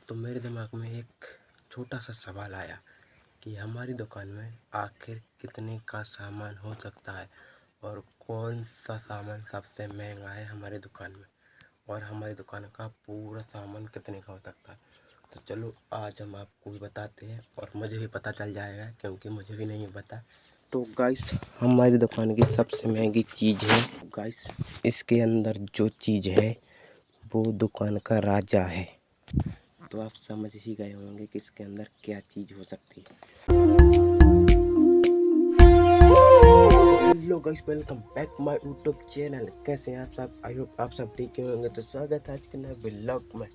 तो मेरे दिमाग में एक छोटा सा सवाल आया कि हमारी दुकान में आखिर कितने का सामान हो सकता है और कौन सा सामान सबसे महंगा है हमारी दुकान में, और हमारी दुकान का पूरा सामान कितने का हो सकता है। तो चलो आज हम आपको भी बताते हैं और मुझे भी पता चल जाएगा क्योंकि मुझे भी नहीं पता। तो गाइस, हमारी दुकान की सबसे महंगी चीज़ है गाइस, इसके अंदर जो चीज़ है वो दुकान का राजा है। तो आप समझ ही गए होंगे कि इसके अंदर क्या चीज़ हो सकती है। Hello guys, welcome back my YouTube channel. कैसे हैं आप सब? आई होप आप सब ठीक होंगे। तो स्वागत है आज के नए ब्लॉग में।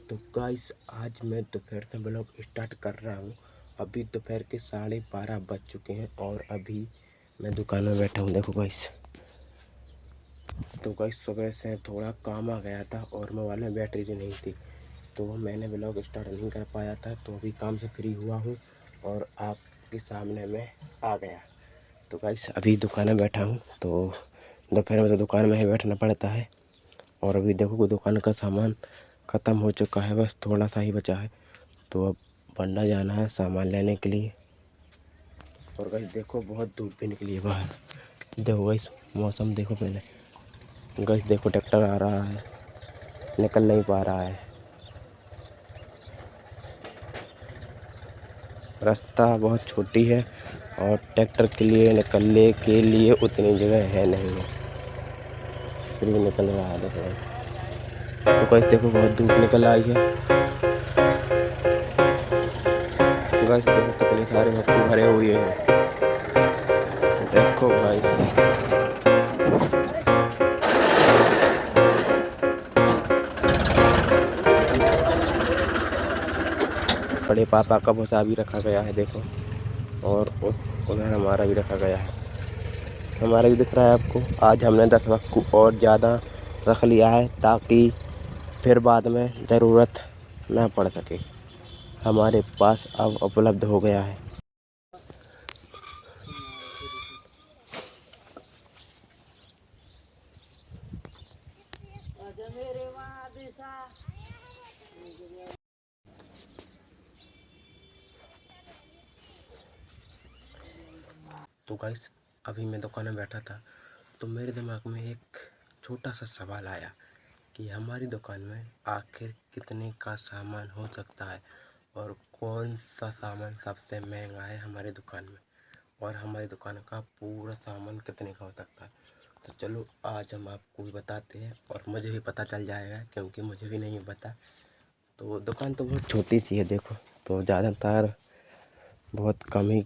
तो गाइस, आज मैं दोपहर से ब्लॉग स्टार्ट कर रहा हूँ। अभी दोपहर के 12:30 बज चुके हैं और अभी मैं दुकान में बैठा हूँ। देखो गाइस, तो गाइस सुबह से थोड़ा काम आ गया था और मोबाइल में बैटरी नहीं थी, तो मैंने ब्लॉग स्टार्ट नहीं कर पाया था। तो अभी काम से फ्री हुआ हूँ और आपके सामने मैं आ गया। तो गाइस, अभी दुकान में बैठा हूँ। तो दोपहर में तो दुकान में ही बैठना पड़ता है। और अभी देखो कि दुकान का सामान ख़त्म हो चुका है, बस थोड़ा सा ही बचा है। तो अब बंडा जाना है सामान लेने के लिए। और गाइस देखो, बहुत धूप भी निकली है बाहर। देखो गाइस, मौसम देखो पहले। गाइस देखो, ट्रैक्टर आ रहा है, निकल नहीं पा रहा है। रास्ता बहुत छोटी है और ट्रैक्टर के लिए निकलने के लिए उतनी जगह है नहीं है, फिर भी निकल रहा है। देखो गाइस, तो गाइस देखो, बहुत धूप निकल आई है। गाइस देखो कितने सारे हक्कू भरे हुए हैं। देखो गाइस, बड़े पापा का भूसा भी रखा गया है देखो, और उधर हमारा भी रखा गया है। हमारा भी दिख रहा है आपको। आज हमने 10 हक्कू और ज़्यादा रख लिया है ताकि फिर बाद में ज़रूरत ना पड़ सके। हमारे पास अब उपलब्ध हो गया है। तो गाइस, अभी मैं दुकान में बैठा था तो मेरे दिमाग में एक छोटा सा सवाल आया कि हमारी दुकान में आखिर कितने का सामान हो सकता है और कौन सा सामान सबसे महंगा है हमारी दुकान में, और हमारी दुकान का पूरा सामान कितने का हो सकता है। तो चलो आज हम आपको भी बताते हैं और मुझे भी पता चल जाएगा क्योंकि मुझे भी नहीं पता। तो दुकान तो बहुत छोटी सी है देखो, तो ज़्यादातर बहुत कम ही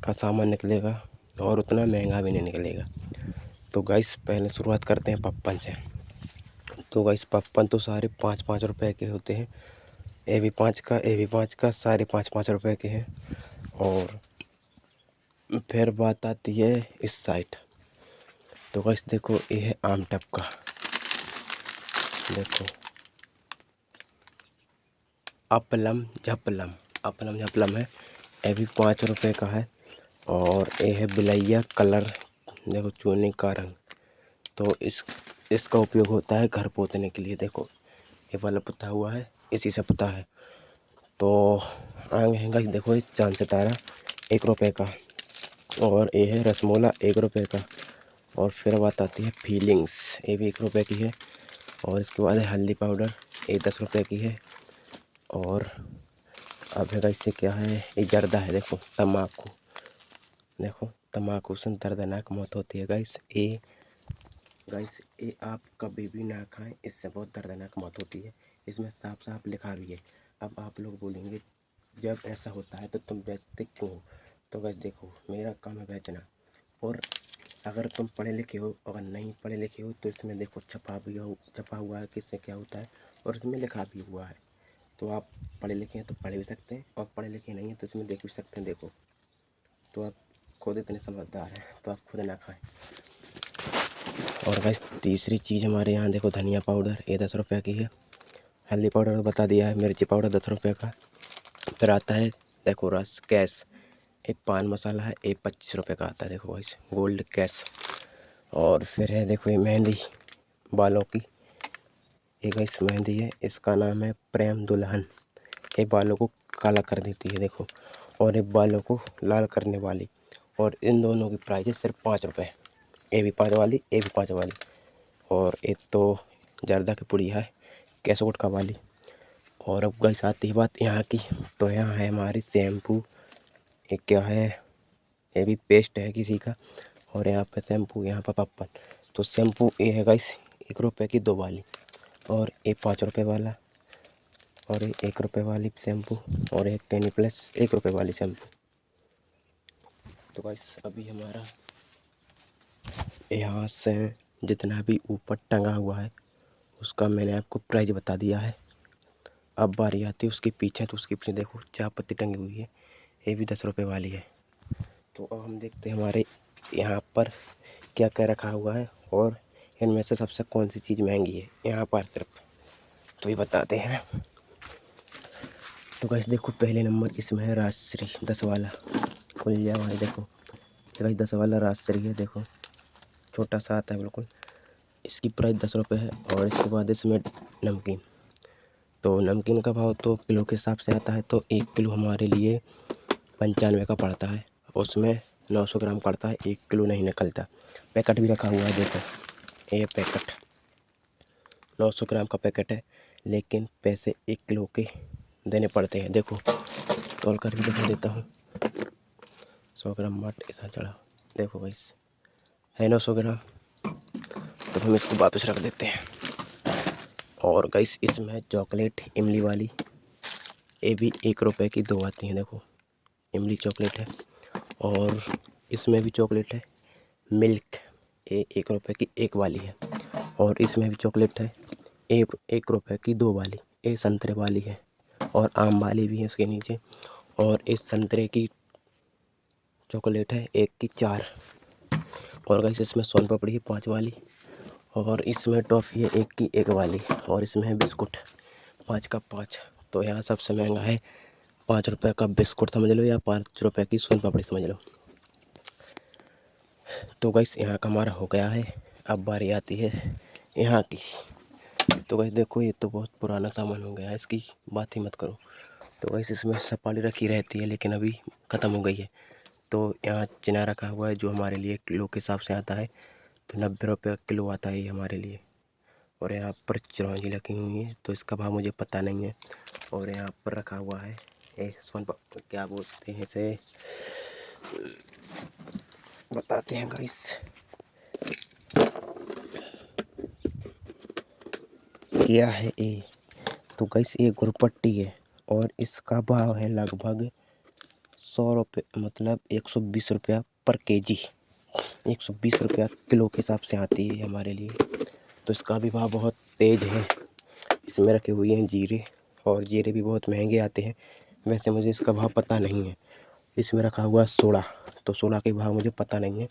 का सामान निकलेगा और उतना महंगा भी नहीं निकलेगा। तो गाइस, पहले शुरुआत करते हैं पप्पन से। तो गाइस, पप्पन तो सारे 5-5 रुपए के होते हैं। ए भी 5 का सारे 5-5 रुपए के हैं। और फिर बात आती है इस साइड। तो गाइस देखो, ये है आम टप का। देखो, अपलम झपलम है। ये भी 5 रुपए का है। और ये है बिलैया कलर। देखो, चूने का रंग। तो इसका उपयोग होता है घर पोतने के लिए। देखो, ये वाला पुता हुआ है, इसी से पुता है। तो आगे है गाइस, देखो, ये चांद सितारा 1 रुपए का। और ये है रसमोला 1 रुपए का। और फिर बात आती है फीलिंग्स, ये भी 1 रुपए की है। और इसके बाद है हल्दी पाउडर, ये 10 रुपए की है। और अब है गाइस, क्या है, ये जर्दा है। देखो, तम्बाकू। देखो, तम्बाकू से दर्दनाक मौत होती है गाइस। ये आप कभी भी ना खाएं, इससे बहुत दर्दनाक मौत होती है। इसमें साफ साफ लिखा भी है। अब आप लोग बोलेंगे, जब ऐसा होता है तो तुम बेचते क्यों हो? तो गाइस देखो, मेरा काम है बेचना। और अगर तुम पढ़े लिखे हो, अगर नहीं पढ़े लिखे हो, तो इसमें देखो छपा हुआ है कि इससे क्या होता है, और इसमें लिखा भी हुआ है। तो आप पढ़े लिखे हैं तो पढ़ भी सकते हैं, और पढ़े लिखे नहीं हैं तो इसमें देख भी सकते हैं। देखो, तो आप खुद इतने समझदार हैं तो आप खुद ना खाएं। और गाइस, तीसरी चीज़ हमारे यहाँ देखो, धनिया पाउडर, ये 10 रुपये की है। हल्दी पाउडर बता दिया है, मिर्ची पाउडर 10 रुपये का। फिर आता है, देखो, रस कैश। एक पान मसाला है, ये 25 रुपये का आता है। देखो गाइस, गोल्ड कैश। और फिर है, देखो, ये मेहंदी बालों की। ये गाइस मेहंदी है, इसका नाम है प्रेम दुल्हन। ये बालों को काला कर देती है देखो, और ये बालों को लाल करने वाली। और इन दोनों की प्राइस है सिर्फ 5 रुपये। ये भी 5 वाली, ये भी 5 वाली। और एक तो जर्दा की पुड़ी है कैसोट का वाली। और अब गाइस आती है बात यहाँ की, तो यहाँ है हमारी शैम्पू। ये क्या है, ये भी पेस्ट है किसी का। और यहाँ पे शैम्पू, यहाँ पर पप्पन। तो शैम्पू ये है गाइस 1 रुपये की 2 वाली, और ये 5 रुपये वाला, और ये 1 रुपये वाली शैम्पू, और एक कैनी प्लस 1 रुपये वाली शैम्पू। तो गाइस अभी हमारा यहाँ से जितना भी ऊपर टंगा हुआ है उसका मैंने आपको प्राइस बता दिया है। अब बारी आती है उसके पीछे, तो उसके पीछे देखो चाय पत्ती टंगी हुई है, ये भी 10 रुपये वाली है। तो अब हम देखते हैं हमारे यहाँ पर क्या क्या रखा हुआ है, और इनमें से सबसे कौन सी चीज़ महंगी है यहाँ पर सिर्फ, तो ये बताते हैं। तो गाइस देखो पहले नंबर इसमें है राजश्री 10 वाला, खुल गया भाई देखो। गाइस 10 वाला राजश्री है, देखो छोटा सा आता है बिल्कुल। इसकी प्राइस 10 रुपये है। और इसके बाद इसमें नमकीन, तो नमकीन का भाव तो किलो के हिसाब से आता है। तो 1 किलो हमारे लिए 95 का पड़ता है, उसमें 900 ग्राम पड़ता है, 1 किलो नहीं निकलता। पैकेट भी रखा हुआ है देखो, ये पैकेट 900 ग्राम का पैकेट है, लेकिन पैसे 1 किलो के देने पड़ते हैं। देखो तोल कर भी दिखा देता हूँ, 100 ग्राम मट ऐसा चढ़ा, देखो गाइस है 900 ग्राम। तो हम इसको वापस रख देते हैं। और गाइस इसमें चॉकलेट इमली वाली, ये भी 1 रुपये की 2 आती हैं, देखो इमली चॉकलेट है। और इसमें भी चॉकलेट है मिल्क, ये 1 रुपये की 1 वाली है। और इसमें भी चॉकलेट है 1 रुपये की 2 वाली, ये संतरे वाली है। और आम वाली भी है उसके नीचे। और इस संतरे की चॉकलेट है 1 की 4। और गाइस इसमें सोन पापड़ी है 5 वाली। और इसमें टॉफ़ी है 1 की 1 वाली। और इसमें है बिस्कुट 5 का 5। तो यहाँ सबसे महंगा है 5 रुपये का बिस्कुट समझ लो, या 5 रुपये की सोन पापड़ी समझ लो। तो गाइस यहाँ का हमारा हो गया है। अब बारी आती है यहाँ की। तो गाइस देखो ये तो बहुत पुराना सामान हो गया है, इसकी बात ही मत करो। तो गाइस इसमें सपाली रखी रहती है, लेकिन अभी ख़त्म हो गई है। तो यहाँ चना रखा हुआ है जो हमारे लिए किलो के हिसाब से आता है, तो 90 रुपये किलो आता है ये हमारे लिए। और यहाँ पर चिरौंजी रखी हुई है, तो इसका भाव मुझे पता नहीं है। और यहाँ पर रखा हुआ है क्या बोलते हैं इसे, बताते हैं गाइस। क्या है ये, तो गाइस ये गुरपट्टी है, और इसका भाव है लगभग 100 रुपये, मतलब 120 रुपया पर केजी। 120 रुपया किलो के हिसाब से आती है हमारे लिए। तो इसका भी भाव बहुत तेज़ है। इसमें रखे हुए हैं जीरे, और जीरे भी बहुत महंगे आते हैं। वैसे मुझे इसका भाव पता नहीं है। इसमें रखा हुआ है सोडा, तो सोडा के भाव मुझे पता नहीं है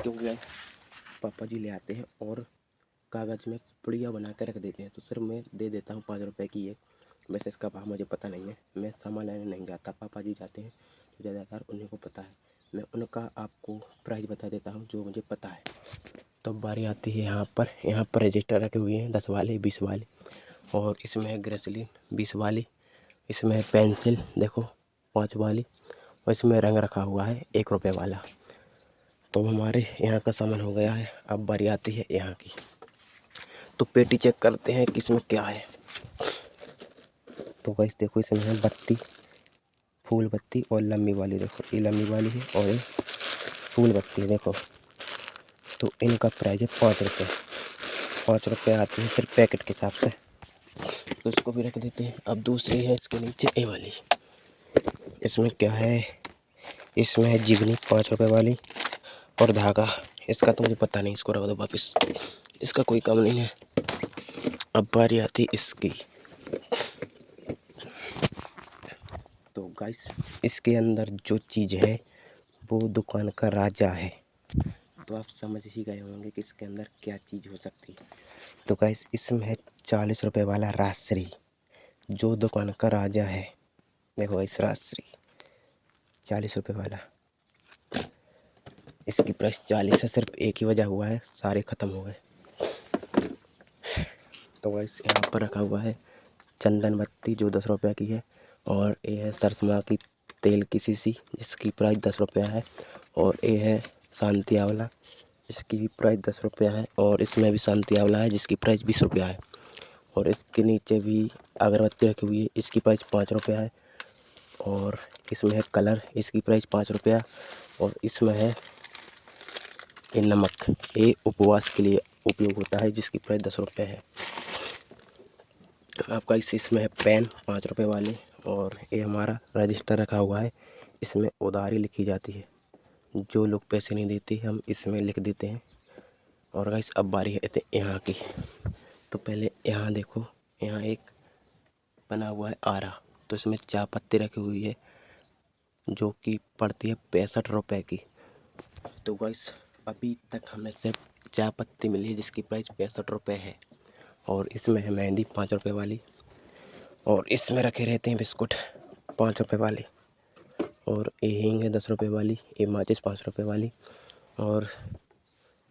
क्योंकि गाइस पापा जी ले आते हैं और कागज़ में पुड़िया बना कर रख देते हैं, तो सिर्फ मैं दे देता हूँ 5 रुपये की एक। वैसे इसका भाव मुझे पता नहीं है, मैं सामान लेने नहीं जाता, पापा जी जाते हैं, तो ज़्यादातर उन्हीं को पता है। मैं उनका आपको प्राइस बता देता हूँ जो मुझे पता है। तो बारी आती है यहाँ पर रजिस्टर रखे हुए हैं 10 वाले 20 वाले। और इसमें है ग्रेसलीन 20 वाली। इसमें है पेंसिल देखो 5 वाली। और इसमें रंग रखा हुआ है 1 रुपये वाला। तो हमारे यहाँ का सामान हो गया है। अब बारी आती है यहाँ की। तो पेटी चेक करते हैं कि इसमें क्या है। तो गाइस देखो इसमें है बत्ती, फूल बत्ती और लंबी वाली। देखो ये लंबी वाली है और ये फूल बत्ती है देखो। तो इनका प्राइस है 5 रुपये। 5 रुपये आती है फिर पैकेट के हिसाब से। तो इसको भी रख देते हैं। अब दूसरी है इसके नीचे ये वाली। इसमें क्या है, इसमें है जिगनी 5 रुपये वाली और धागा। इसका तो मुझे पता नहीं, इसको रख दो वापस, इसका कोई काम नहीं है। अब बारी आती इसकी। तो गाइस इसके अंदर जो चीज़ है वो दुकान का राजा है। तो आप समझ ही गए होंगे कि इसके अंदर क्या चीज़ हो सकती है। तो गाइस इसमें है 40 रुपये वाला राजश्री, जो दुकान का राजा है। देखो इस राजश्री 40 रुपये वाला, इसकी प्राइस 40 है। सिर्फ एक ही वजह हुआ है, सारे ख़त्म हो गए। तो गाइस यहाँ पर रखा हुआ है चंदन बत्ती जो 10 रुपये की है, और ये है सरसों की तेल की शीशी जिसकी प्राइस 10 रुपया है, और ये है शांति आंवला इसकी भी प्राइस 10 रुपया है, और इसमें भी शांति आंवला है जिसकी प्राइस 20 रुपया है, और इसके नीचे भी अगरबत्ती रखी हुई है, इसकी प्राइस 5 रुपया है, और इसमें है कलर, इसकी प्राइस 5 रुपया, और इसमें है ये नमक, ये उपवास के लिए उपयोग होता है जिसकी प्राइस 10 रुपये है। आपका इसमें है पेन 5 रुपये वाली, और ये हमारा रजिस्टर रखा हुआ है, इसमें उधारी लिखी जाती है, जो लोग पैसे नहीं देते हम इसमें लिख देते हैं। और गाइस अब बारी है यहाँ की, तो पहले यहाँ देखो, यहाँ एक बना हुआ है आरा, तो इसमें चाय पत्ती रखी हुई है जो कि पड़ती है 65 रुपये की। तो गाइस अभी तक हमें सिर्फ चाय पत्ती मिली है जिसकी प्राइस 65 रुपये है, और इसमें है मेहंदी 5 रुपये वाली, और इसमें रखे रहते हैं बिस्कुट 5 रुपये वाले, और ये हींग है 10 रुपये वाली, ये माचिस 5 रुपये वाली, और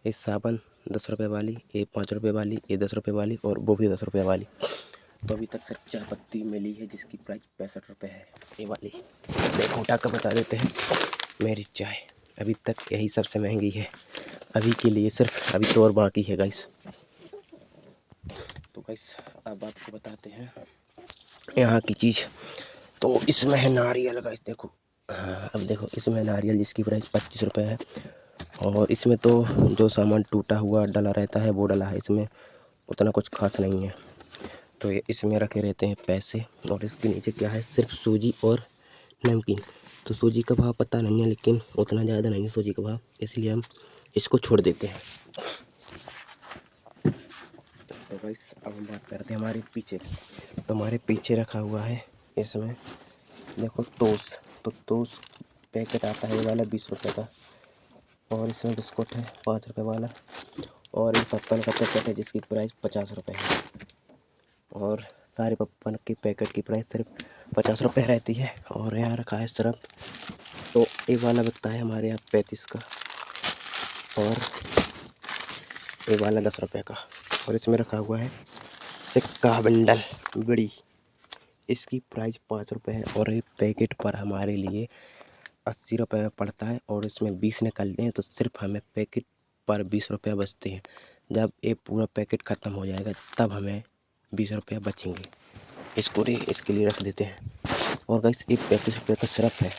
ये साबुन 10 रुपये वाली, ये 5 रुपये वाली, ये 10 रुपये वाली, और वो भी 10 रुपये वाली। तो अभी तक सिर्फ चाय पत्ती मिली है जिसकी प्राइस 65 रुपये है, ये वाली। देखो उठा कर बता देते हैं मेरी चाय अभी तक यही सबसे महंगी है अभी के लिए, सिर्फ अभी तो और बाकी है गाइस। तो गाइस अब आपको बताते हैं यहाँ की चीज़। तो इसमें है नारियल गाइस, देखो हाँ अब देखो इसमें नारियल जिसकी प्राइस 25 रुपये है, और इसमें तो जो सामान टूटा हुआ डला रहता है वो डला है, इसमें उतना कुछ खास नहीं है। तो ये इसमें रखे रहते हैं पैसे, और इसके नीचे क्या है, सिर्फ सूजी और नमकीन। तो सूजी का भाव पता नहीं है, लेकिन उतना ज़्यादा नहीं है सूजी का भाव, इसलिए हम इसको छोड़ देते हैं। तो गाइस अब हम बात करते हैं हमारे पीछे। तो हमारे पीछे रखा हुआ है, इसमें देखो टोस, तो टोस पैकेट आता है ये वाला 20 रुपये का, और इसमें बिस्कुट है 5 रुपये वाला, और ये पप्पन का पैकेट है जिसकी प्राइस 50 रुपये है, और सारे पप्पन के पैकेट की प्राइस सिर्फ 50 रुपये रहती है। और यहाँ रखा है सरफ, तो ये वाला बिकता है हमारे यहाँ 35 का, और ये वाला 10 रुपये का, और इसमें रखा हुआ है सिक्का बंडल बड़ी, इसकी प्राइस 5 रुपये है, और ये पैकेट पर हमारे लिए 80 रुपये में पड़ता है, और इसमें 20 निकलते हैं, तो सिर्फ हमें पैकेट पर 20 रुपये बचते हैं। जब ये पूरा पैकेट ख़त्म हो जाएगा तब हमें 20 रुपये बचेंगे, इसको इसके लिए रख देते हैं। और गाइस ये 35 रुपये का सिरप है,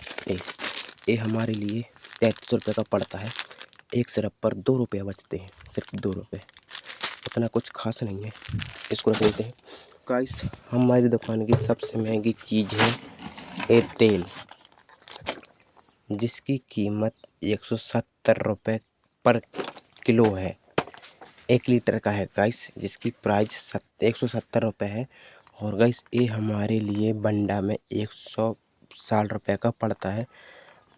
ये हमारे लिए 33 रुपये का पड़ता है, एक सिरप पर 2 रुपये बचते हैं, सिर्फ 2 रुपये, उतना कुछ खास नहीं है, इसको रख देते हैं। गाइस हमारी दुकान की सबसे महंगी चीज़ है ये तेल, जिसकी कीमत 170 रुपये पर किलो है, 1 लीटर का है गाइस, जिसकी प्राइस 170 रुपये है। और गाइस ये हमारे लिए बंडा में 160 रुपये का पड़ता है।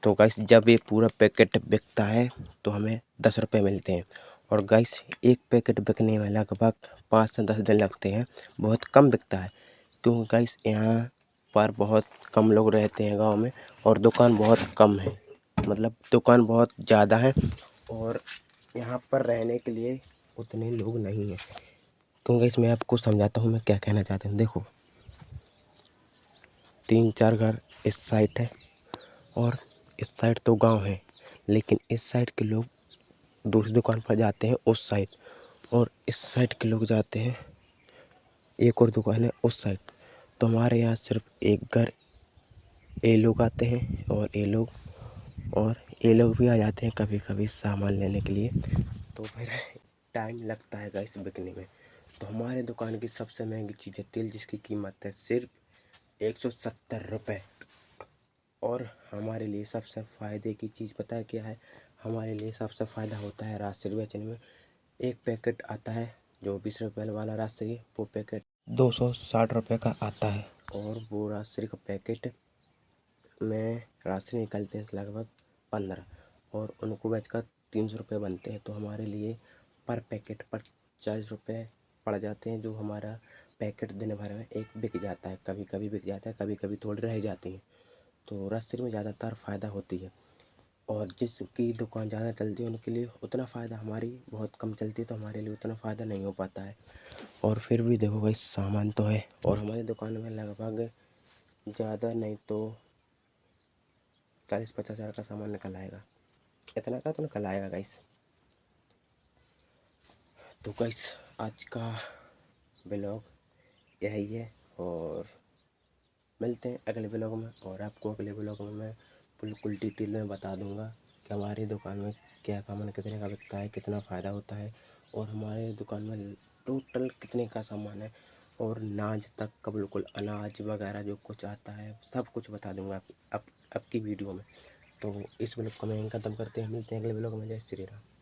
तो गाइस जब ये पूरा पैकेट बिकता है तो हमें 10 रुपये मिलते हैं, और गाइस एक पैकेट बिकने में लगभग 5 से 10 दिन लगते हैं, बहुत कम बिकता है, क्योंकि गाइस यहाँ पर बहुत कम लोग रहते हैं गांव में, और दुकान बहुत कम है, मतलब दुकान बहुत ज़्यादा है, और यहाँ पर रहने के लिए उतने लोग नहीं हैं। क्योंकि इसमें आपको समझाता हूँ मैं क्या कहना चाहता हूँ। देखो 3-4 घर इस साइड है, और इस साइड तो गांव है, लेकिन इस साइड के लोग दूसरी दुकान पर जाते हैं उस साइड, और इस साइड के लोग जाते हैं एक और दुकान है उस साइड। तो हमारे यहाँ सिर्फ एक घर ये लोग आते हैं, और ये लोग भी आ जाते हैं कभी कभी सामान लेने के लिए, तो फिर टाइम लगता है गाइस बिकने में। तो हमारे दुकान की सबसे महंगी चीज़ है तेल, जिसकी कीमत है सिर्फ 170 रुपये। और हमारे लिए सबसे फ़ायदे की चीज़ पता है क्या है, हमारे लिए सबसे फ़ायदा होता है राजश्री बेचने में। एक पैकेट आता है जो 20 रुपये वाला राजश्री, वो पैकेट 260 रुपये का आता है, और वो राजश्री का पैकेट में राशि निकलते हैं लगभग 15, और उनको बेचकर 300 रुपये बनते हैं। तो हमारे लिए पर पैकेट पर 40 रुपये पड़ जाते हैं, जो हमारा पैकेट दिन भर में एक बिक जाता है, कभी कभी बिक जाता है, कभी कभी थोड़ी रह जाती हैं। तो राशि में ज़्यादातर फ़ायदा होती है। और जिसकी दुकान ज़्यादा चलती है उनके लिए उतना फ़ायदा, हमारी बहुत कम चलती है तो हमारे लिए उतना फ़ायदा नहीं हो पाता है। और फिर भी देखो भाई सामान तो है, और हमारी दुकान में लगभग ज़्यादा नहीं तो 40-50 हज़ार का सामान निकल आएगा। इतना का तो निकल आएगा गाइस। तो गाइस आज का ब्लॉग यही है, और मिलते हैं अगले ब्लॉग में। और आपको अगले ब्लॉग में मैं बिल्कुल डिटेल में बता दूंगा कि हमारी दुकान में क्या सामान कितने का बिकता है, कितना फ़ायदा होता है, और हमारे दुकान में टोटल कितने का सामान है, और नाज तक का बिल्कुल अनाज वगैरह जो कुछ आता है सब कुछ बता दूंगा आपकी वीडियो में। तो इस ब्लॉग को मैं यहीं ख़त्म करते हैं, मिलते हैं अगले ब्लॉग में। जय श्री राम।